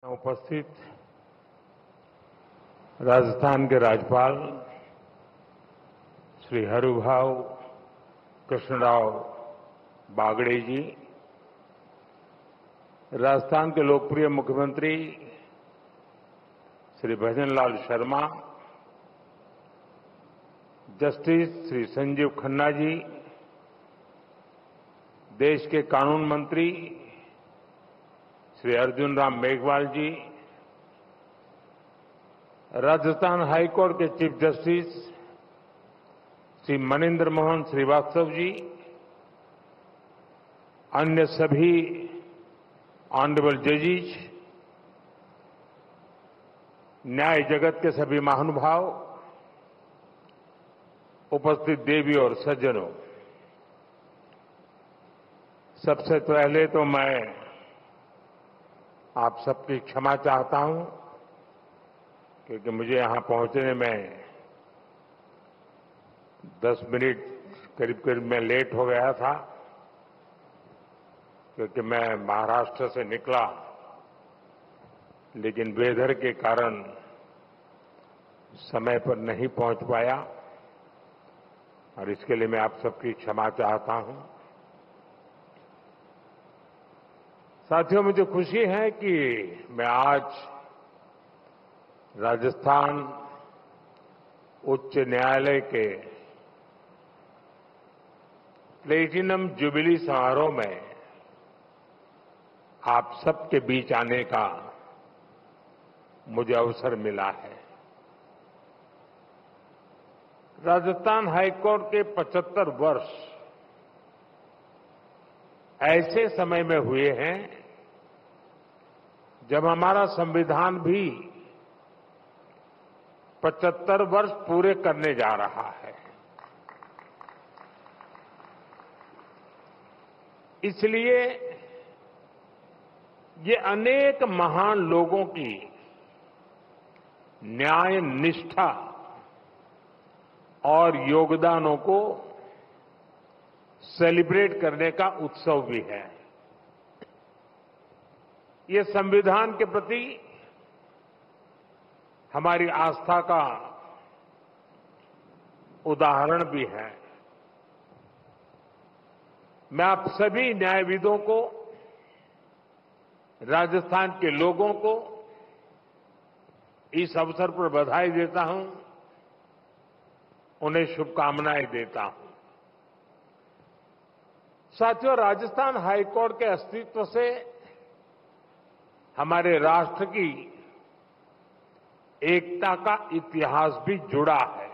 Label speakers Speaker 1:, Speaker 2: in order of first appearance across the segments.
Speaker 1: उपस्थित राजस्थान के राज्यपाल श्री हरिभाऊ कृष्णराव बागड़े जी, राजस्थान के लोकप्रिय मुख्यमंत्री श्री भजनलाल शर्मा, जस्टिस श्री संजीव खन्ना जी, देश के कानून मंत्री श्री अर्जुन राम मेघवाल जी, राजस्थान हाईकोर्ट के चीफ जस्टिस श्री मनिंदर मोहन श्रीवास्तव जी, अन्य सभी ऑनरेबल जजेस, न्याय जगत के सभी महानुभाव, उपस्थित देवी और सज्जनों, सबसे पहले तो मैं आप सबकी क्षमा चाहता हूं क्योंकि मुझे यहां पहुंचने में 10 मिनट करीब मैं लेट हो गया था क्योंकि मैं महाराष्ट्र से निकला, लेकिन वेदर के कारण समय पर नहीं पहुंच पाया और इसके लिए मैं आप सबकी क्षमा चाहता हूं। साथियों, मुझे खुशी है कि मैं आज राजस्थान उच्च न्यायालय के प्लेटिनम जुबिली समारोह में आप सबके बीच आने का मुझे अवसर मिला है। राजस्थान हाईकोर्ट के 75 वर्ष ऐसे समय में हुए हैं जब हमारा संविधान भी 75 वर्ष पूरे करने जा रहा है। इसलिए ये अनेक महान लोगों की न्याय निष्ठा और योगदानों को सेलिब्रेट करने का उत्सव भी है। ये संविधान के प्रति हमारी आस्था का उदाहरण भी है। मैं आप सभी न्यायविदों को, राजस्थान के लोगों को इस अवसर पर बधाई देता हूं, उन्हें शुभकामनाएं देता हूं। साथियों, राजस्थान हाईकोर्ट के अस्तित्व से हमारे राष्ट्र की एकता का इतिहास भी जुड़ा है।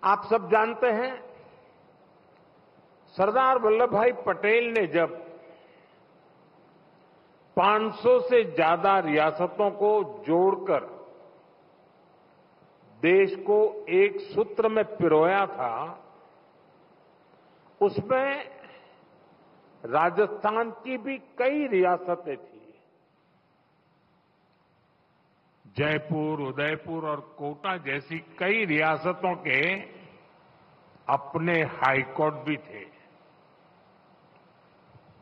Speaker 1: आप सब जानते हैं, सरदार वल्लभ भाई पटेल ने जब 500 से ज्यादा रियासतों को जोड़कर देश को एक सूत्र में पिरोया था, उसमें राजस्थान की भी कई रियासतें थी। जयपुर, उदयपुर और कोटा जैसी कई रियासतों के अपने हाईकोर्ट भी थे।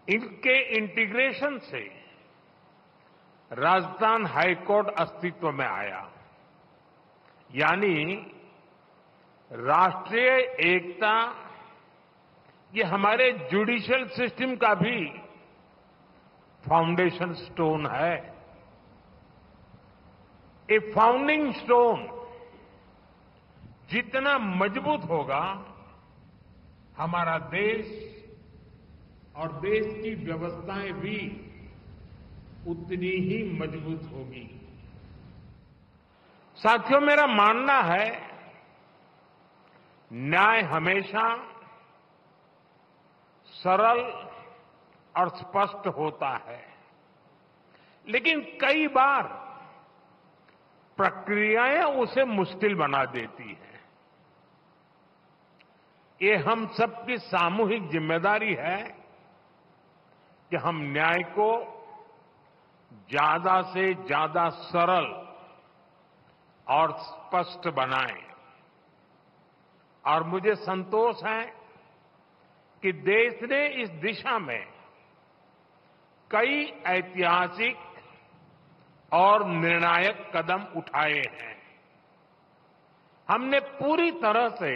Speaker 1: इनके इंटीग्रेशन से राजस्थान हाईकोर्ट अस्तित्व में आया, यानी राष्ट्रीय एकता ये हमारे जुडिशियल सिस्टम का भी फाउंडेशन स्टोन है। ए फाउंडिंग स्टोन जितना मजबूत होगा, हमारा देश और देश की व्यवस्थाएं भी उतनी ही मजबूत होगी। साथियों, मेरा मानना है न्याय हमेशा सरल और स्पष्ट होता है, लेकिन कई बार प्रक्रियाएं उसे मुश्किल बना देती हैं। ये हम सबकी सामूहिक जिम्मेदारी है कि हम न्याय को ज्यादा से ज्यादा सरल और स्पष्ट बनाएं। और मुझे संतोष है कि देश ने इस दिशा में कई ऐतिहासिक और निर्णायक कदम उठाए हैं। हमने पूरी तरह से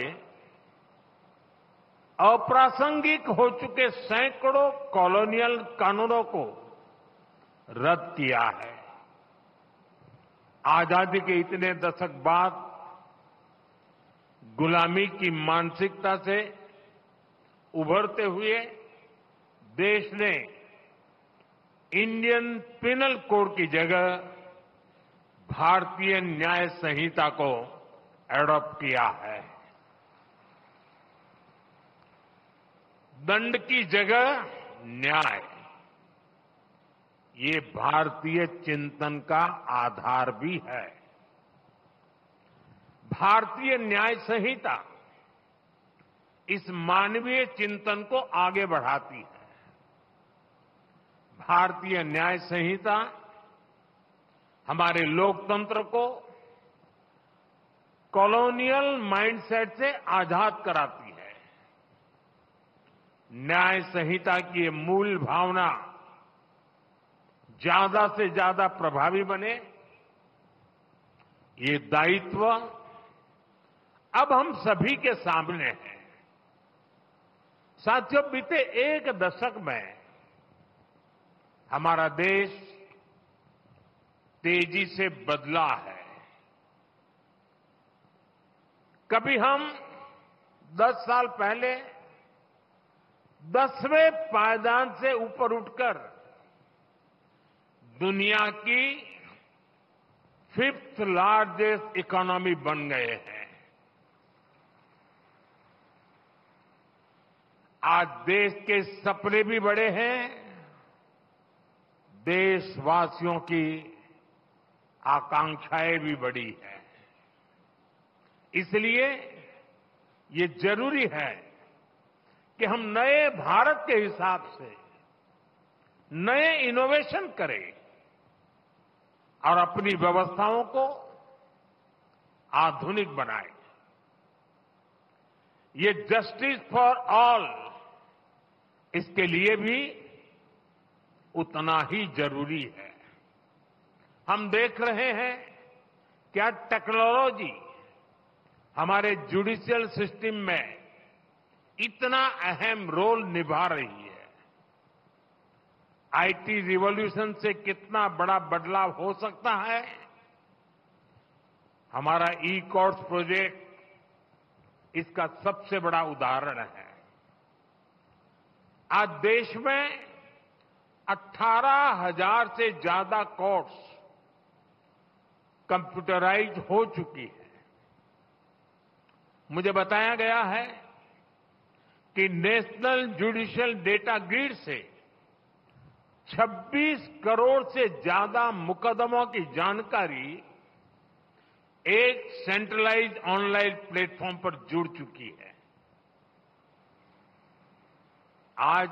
Speaker 1: अप्रासंगिक हो चुके सैकड़ों कॉलोनियल कानूनों को रद्द किया है। आजादी के इतने दशक बाद गुलामी की मानसिकता से उभरते हुए देश ने इंडियन पिनल कोड की जगह भारतीय न्याय संहिता को एडॉप्ट किया है। दंड की जगह न्याय, ये भारतीय चिंतन का आधार भी है। भारतीय न्याय संहिता इस मानवीय चिंतन को आगे बढ़ाती है। भारतीय न्याय संहिता हमारे लोकतंत्र को कॉलोनियल माइंडसेट से आजाद कराती है। न्याय संहिता की ये मूल भावना ज्यादा से ज्यादा प्रभावी बने, ये दायित्व अब हम सभी के सामने है। साथियों, बीते एक दशक में हमारा देश तेजी से बदला है। कभी हम 10 साल पहले 10वें पायदान से ऊपर उठकर दुनिया की 5th लार्जेस्ट इकोनॉमी बन गए हैं। आज देश के सपने भी बड़े हैं, देशवासियों की आकांक्षाएं भी बड़ी हैं। इसलिए ये जरूरी है कि हम नए भारत के हिसाब से नए इनोवेशन करें और अपनी व्यवस्थाओं को आधुनिक बनाएं। ये जस्टिस फॉर ऑल, इसके लिए भी उतना ही जरूरी है। हम देख रहे हैं क्या टेक्नोलॉजी हमारे जुडिशियल सिस्टम में इतना अहम रोल निभा रही है। आईटी रिवॉल्यूशन से कितना बड़ा बदलाव हो सकता है, हमारा ई कोर्ट्स प्रोजेक्ट इसका सबसे बड़ा उदाहरण है। आज देश में 18,000 से ज्यादा कोर्ट्स कंप्यूटराइज हो चुकी है। मुझे बताया गया है कि नेशनल जुडिशियल डेटा ग्रिड से 26 करोड़ से ज्यादा मुकदमों की जानकारी एक सेंट्रलाइज्ड ऑनलाइन प्लेटफॉर्म पर जुड़ चुकी है। आज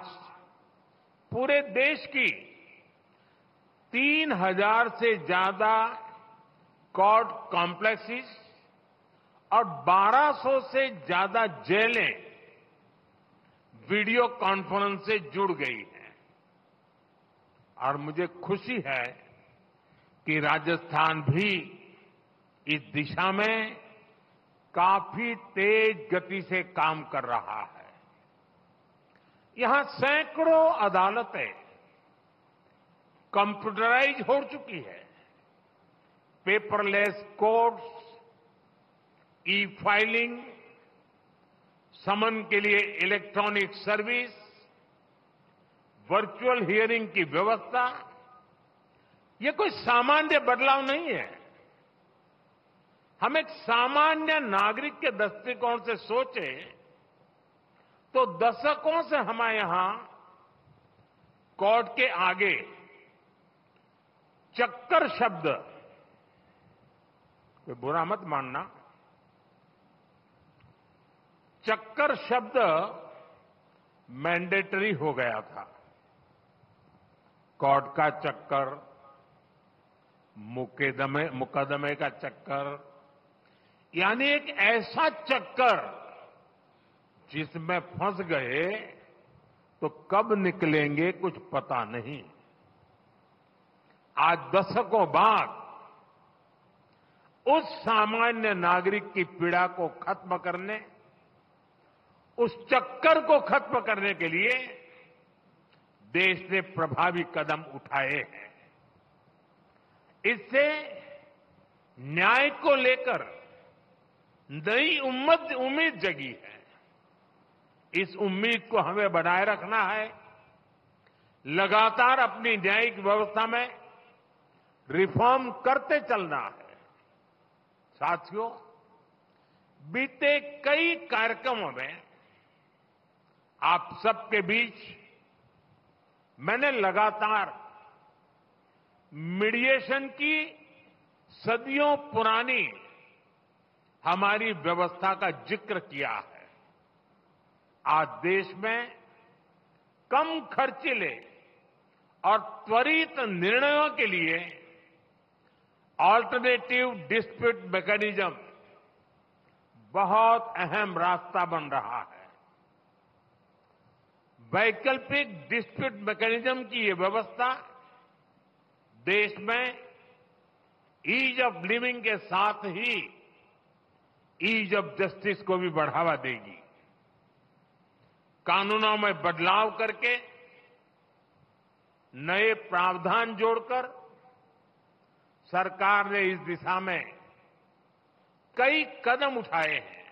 Speaker 1: पूरे देश की 3,000 से ज्यादा कोर्ट कॉम्प्लेक्सेस और 1,200 से ज्यादा जेलें वीडियो कॉन्फ्रेंस से जुड़ गई हैं। और मुझे खुशी है कि राजस्थान भी इस दिशा में काफी तेज गति से काम कर रहा है। यहां सैकड़ों अदालतें कंप्यूटराइज हो चुकी है। पेपरलेस कोर्ट्स, ई फाइलिंग, समन के लिए इलेक्ट्रॉनिक सर्विस, वर्चुअल हियरिंग की व्यवस्था, ये कोई सामान्य बदलाव नहीं है। हम एक सामान्य नागरिक के दृष्टिकोण से सोचें तो दशकों से हमारे यहां कोर्ट के आगे चक्कर शब्द, कोई बुरा मत मानना, चक्कर शब्द मैंडेटरी हो गया था। कोर्ट का चक्कर, मुकदमे का चक्कर, यानी एक ऐसा चक्कर जिसमें फंस गए तो कब निकलेंगे कुछ पता नहीं। आज दशकों बाद उस सामान्य नागरिक की पीड़ा को खत्म करने, उस चक्कर को खत्म करने के लिए देश ने प्रभावी कदम उठाए हैं। इससे न्याय को लेकर नई उम्मीद जगी है। इस उम्मीद को हमें बनाए रखना है। लगातार अपनी न्यायिक व्यवस्था में रिफॉर्म करते चलना है। साथियों, बीते कई कार्यक्रमों में आप सबके बीच मैंने लगातार मीडिएशन की सदियों पुरानी हमारी व्यवस्था का जिक्र किया है। आज देश में कम खर्चीले और त्वरित निर्णयों के लिए ऑल्टरनेटिव डिस्प्यूट मैकेनिज्म बहुत अहम रास्ता बन रहा है। वैकल्पिक डिस्प्यूट मैकेनिज्म की ये व्यवस्था देश में ईज ऑफ लिविंग के साथ ही ईज ऑफ जस्टिस को भी बढ़ावा देगी। कानूनों में बदलाव करके, नए प्रावधान जोड़कर सरकार ने इस दिशा में कई कदम उठाए हैं।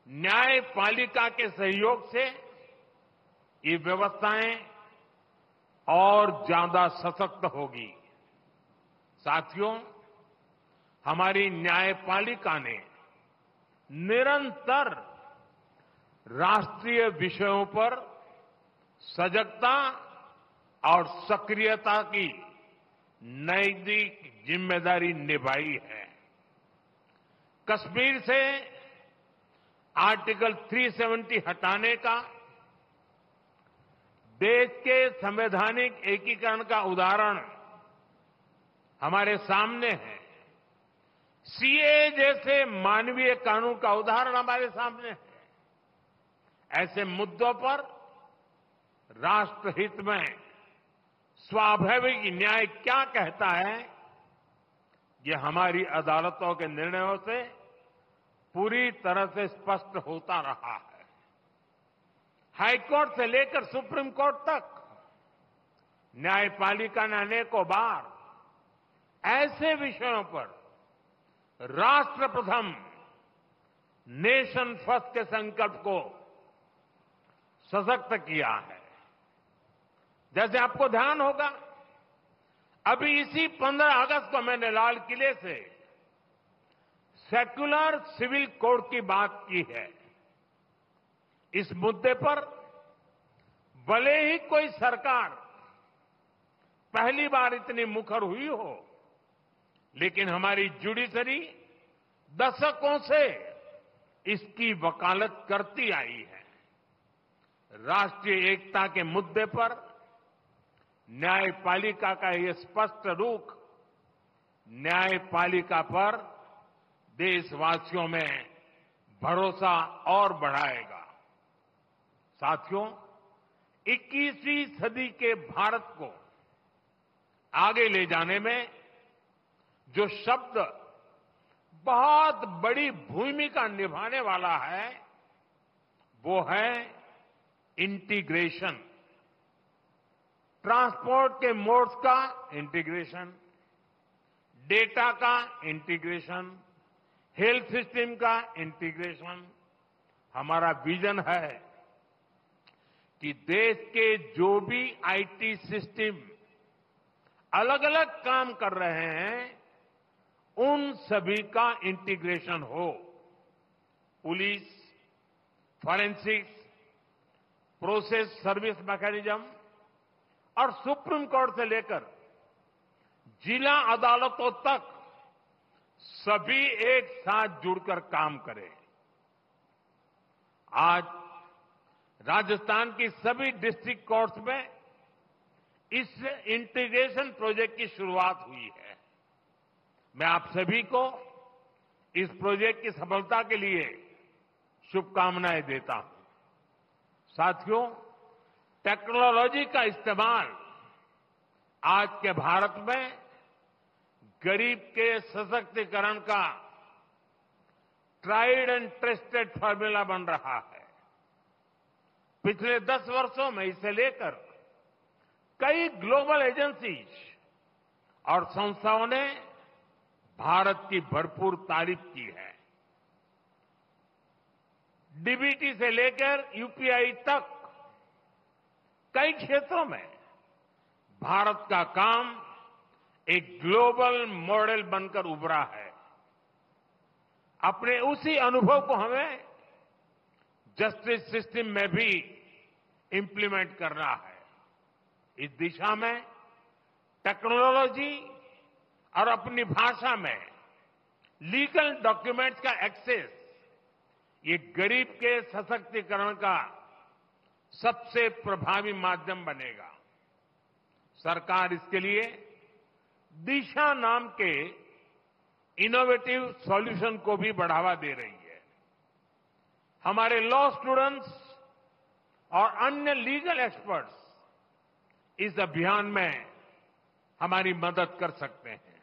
Speaker 1: न्यायपालिका के सहयोग से ये व्यवस्थाएं और ज्यादा सशक्त होगी। साथियों, हमारी न्यायपालिका ने निरंतर राष्ट्रीय विषयों पर सजगता और सक्रियता की नैतिक जिम्मेदारी निभाई है। कश्मीर से आर्टिकल 370 हटाने का देश के संवैधानिक एकीकरण का उदाहरण हमारे सामने है। सीए जैसे मानवीय कानून का उदाहरण हमारे सामने है। ऐसे मुद्दों पर राष्ट्रहित में स्वाभाविक न्याय क्या कहता है, ये हमारी अदालतों के निर्णयों से पूरी तरह से स्पष्ट होता रहा है। हाईकोर्ट से लेकर सुप्रीम कोर्ट तक न्यायपालिका ने अनेकों बार ऐसे विषयों पर राष्ट्र प्रथम, नेशन फर्स्ट के संकल्प को सशक्त किया है। जैसे आपको ध्यान होगा, अभी इसी 15 अगस्त को मैंने लाल किले से सेक्युलर सिविल कोड की बात की है। इस मुद्दे पर भले ही कोई सरकार पहली बार इतनी मुखर हुई हो, लेकिन हमारी जुडिशरी दशकों से इसकी वकालत करती आई है। राष्ट्रीय एकता के मुद्दे पर न्यायपालिका का ये स्पष्ट रुख न्यायपालिका पर देशवासियों में भरोसा और बढ़ाएगा। साथियों, 21वीं सदी के भारत को आगे ले जाने में जो शब्द बहुत बड़ी भूमिका निभाने वाला है, वो है इंटीग्रेशन। ट्रांसपोर्ट के मोड्स का इंटीग्रेशन, डेटा का इंटीग्रेशन, हेल्थ सिस्टम का इंटीग्रेशन। हमारा विजन है कि देश के जो भी आईटी सिस्टम अलग अलग काम कर रहे हैं, उन सभी का इंटीग्रेशन हो। Police, forensics, process service mechanism और सुप्रीम कोर्ट से लेकर जिला अदालतों तक सभी एक साथ जुड़कर काम करें। आज राजस्थान की सभी डिस्ट्रिक्ट कोर्ट्स में इस इंटीग्रेशन प्रोजेक्ट की शुरुआत हुई है। मैं आप सभी को इस प्रोजेक्ट की सफलता के लिए शुभकामनाएं देता हूं। साथियों, टेक्नोलॉजी का इस्तेमाल आज के भारत में गरीब के सशक्तिकरण का ट्राइड एंड टेस्टेड फॉर्मूला बन रहा है। पिछले 10 वर्षों में इसे लेकर कई ग्लोबल एजेंसीज और संस्थाओं ने भारत की भरपूर तारीफ की है। डीबीटी से लेकर यूपीआई तक कई क्षेत्रों में भारत का काम एक ग्लोबल मॉडल बनकर उभरा है। अपने उसी अनुभव को हमें जस्टिस सिस्टम में भी इंप्लीमेंट करना है। इस दिशा में टेक्नोलॉजी और अपनी भाषा में लीगल डॉक्यूमेंट्स का एक्सेस, ये गरीब के सशक्तिकरण का सबसे प्रभावी माध्यम बनेगा। सरकार इसके लिए दिशा नाम के इनोवेटिव सॉल्यूशन को भी बढ़ावा दे रही है। हमारे लॉ स्टूडेंट्स और अन्य लीगल एक्सपर्ट्स इस अभियान में हमारी मदद कर सकते हैं।